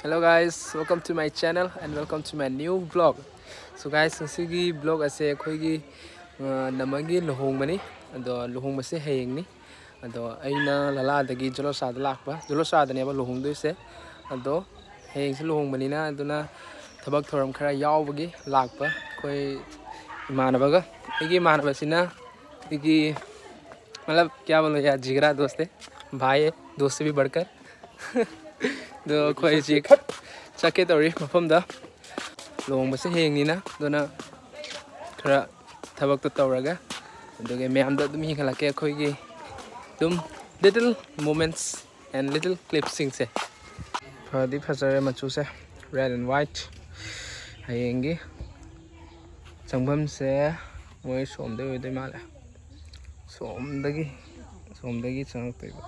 Hello guys, welcome to my channel and welcome to my new vlog. So guys, sigi vlog ase khoigi namagi lohong mani ado lohong mase hayeng ni ado aina lala dagi jolosa da lakpa jolosa da ne ba lohong do se ado hayeng se lohong mani na aduna thabak thoram khara yawbagi lakpa koi imanaba ga igi manaba sina igi मतलब क्या बोलो यार जिगरा दोस्त है भाई है दोस्त से भी बढ़कर दो कोई चीज चके तौरी मफम दा लोंग बसे हेंगनी ना दोना खरा थबक तो तौरगा दोगे मैम दा तुम ही खला के कोई की तुम little moments and little clippings से फदी फसरे मचू से red and white हेंगी संभम से वही सोमदे हुए माले सोमदगी चंगतैबा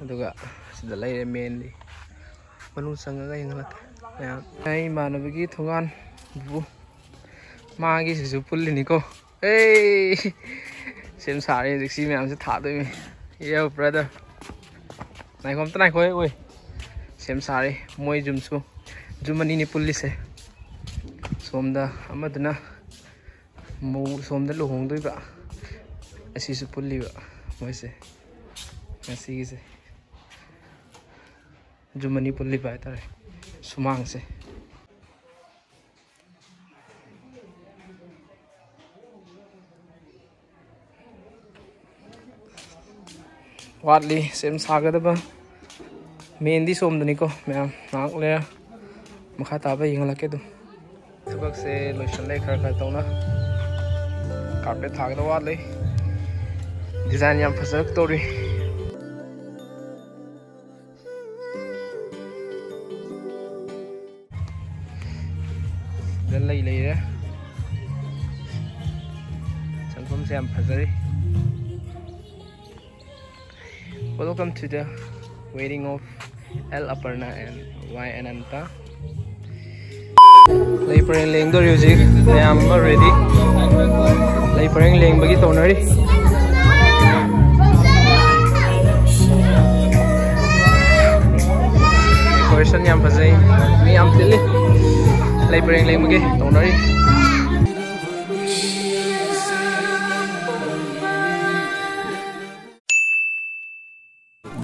अदुगा सिदा लैरे मेनली मनु संगगा यंगलक आई मानबगी थोगान बु मागी सिसु पुल्लिनिको ए सेम सारे रिक्सी मैम से था दोइ यो ब्रदर नाइखोम त नाइखोय ओय सेम सारे मोय जुमसु जुमनी नि पुल्ली से सोमदा अमदना मौ सोमदा लुहोंदोइबा असीसु पुल्लीबा मोयसे ngasigize jumani pulli ba tare sumang se watli sem sagada ba mendi somdani ko ma'am नाक ले मखा ताबा यंगला के दो सबक से लोशन ले खर खर तौना कारपेट थागदा watli डिजाइन याम फसक तोरी लई रे संगम से हम फजरी welcome to the wedding of L Aparna and Y Ananta lay pareng leng do music I am ready lay pareng leng bagi tonari decoration yam fazai mi am tili lay pareng leng bagi tonari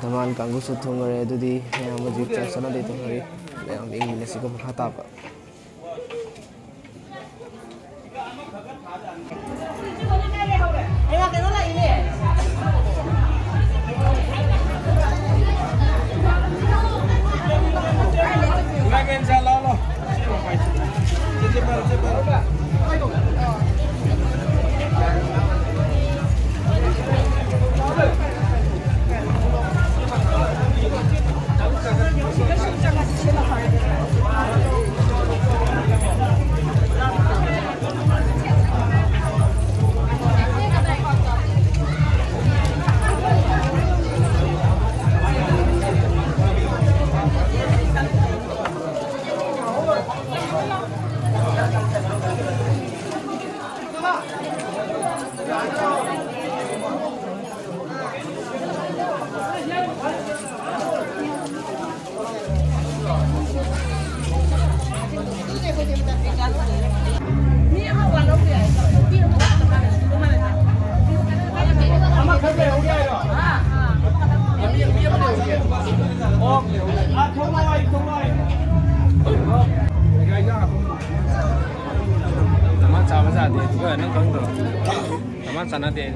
daman kanggu suthong re dudi yang majik chasana de tonari yang ding ni siko khata pa Teman sana dia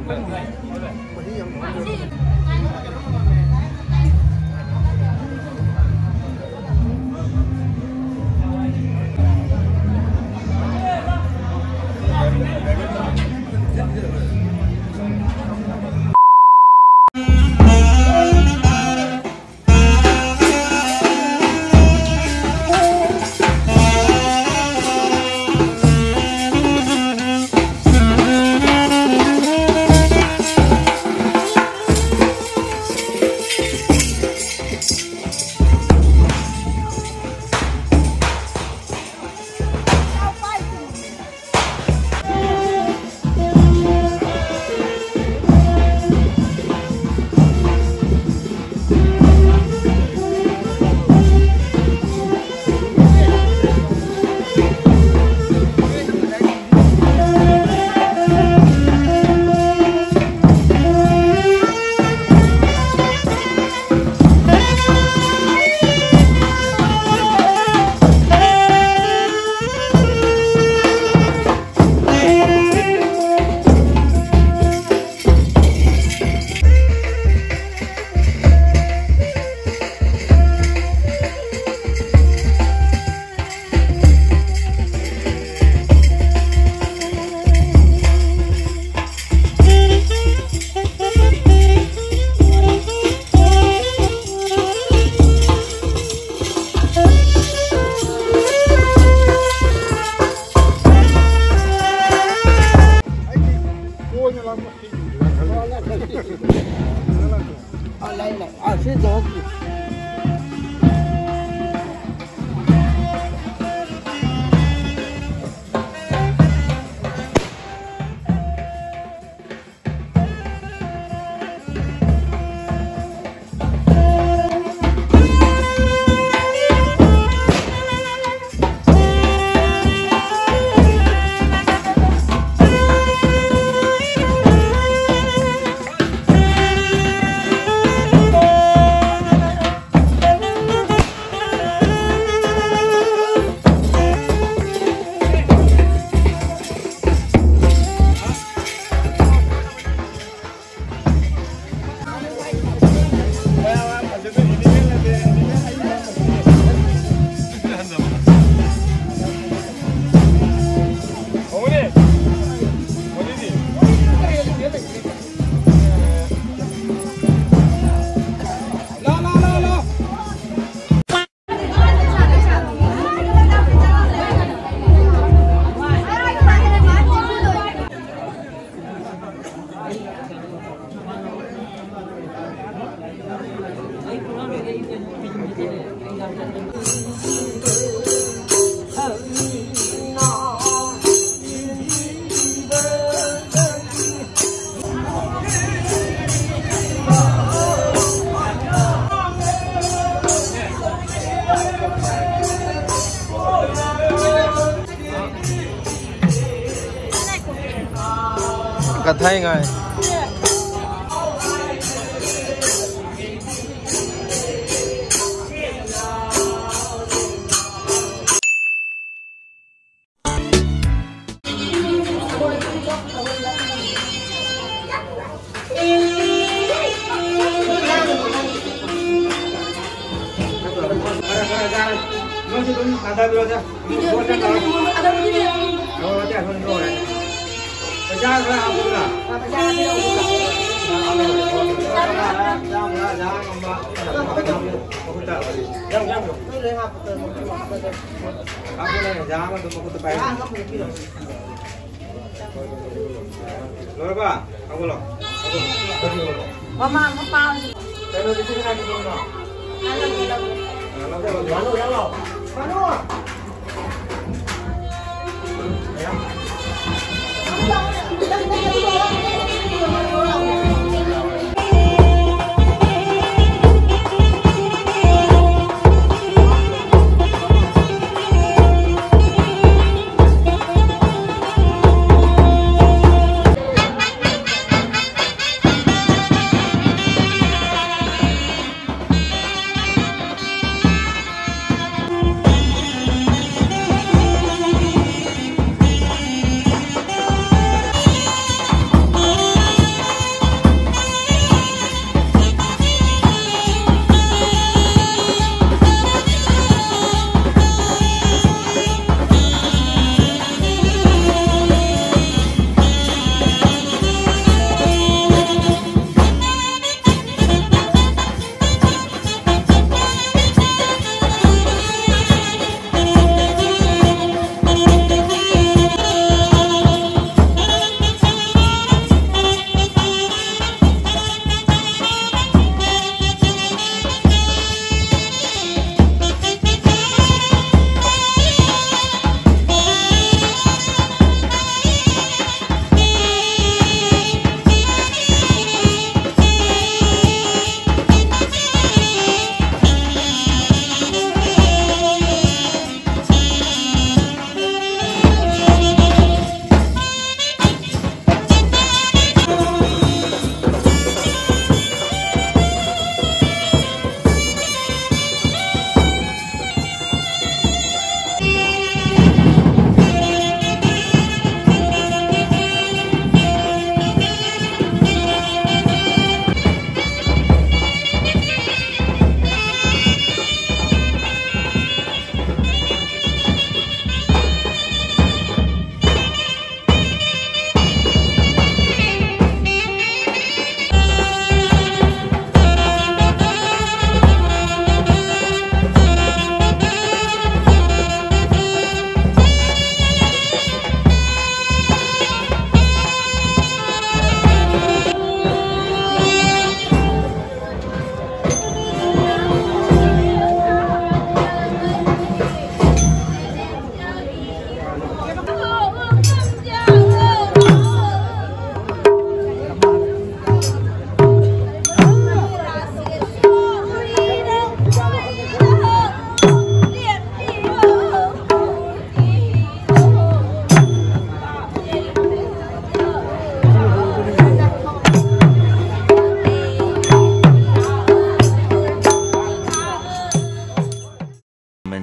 Kathay ngay.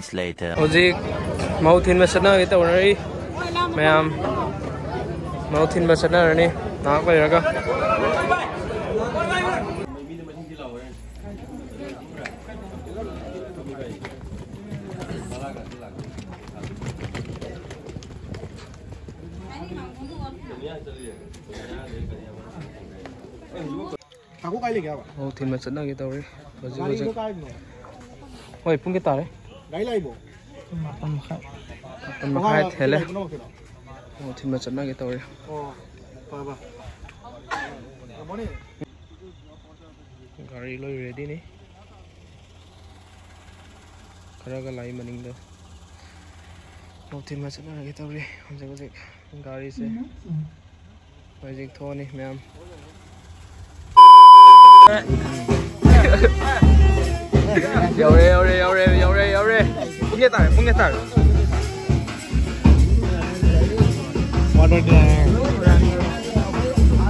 moments later. Ojik mau thin masana kita orari, mayam mau thin masana ni nak apa ya kak? Aku kali kaya ba? Mau thin masana kita orari. Ojik. Oi, pun kita re. Gai lai bo. Makai hele. Mau thin masana kita orari. Oh, ba. Apa ni? Gari lo ready ni. Karaga lai maning do. Mau thin masana kita orari. Ojik gari se. Ojik thon ni ma'am. Yaure. Punge tar.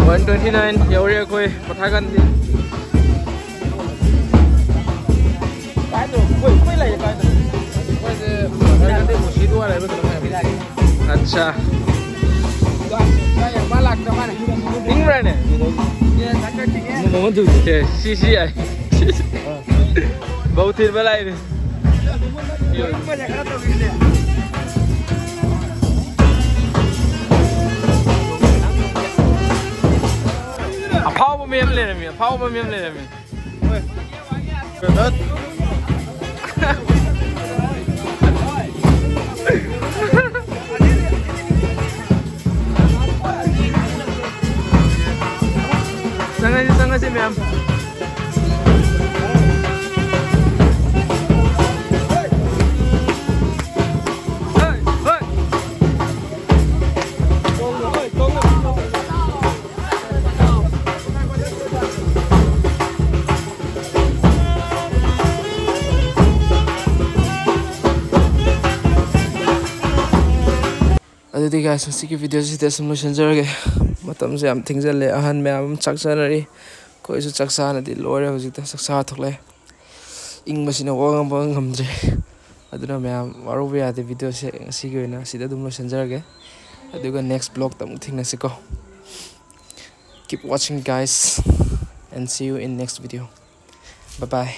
129 yaure koi pathagan di. अच्छा ning brand है सी आई बहुत दिन वाला है अफाव में ले रहे हैं अफाव में ले रहे हैं sangat sih ma'am. Jadi guys, masih video sih tes solution jarge. Matam se am thing jale ahan me am chaksa nari. Koi su chaksa na di lore hojik ta chaksa thokle. Ing masina wang bang ngamdre. Aduna me am waru be ade video se si ge na sida dum solution jarge. Aduga next vlog tam thing na siko. Keep watching guys and see you in next video. Bye bye.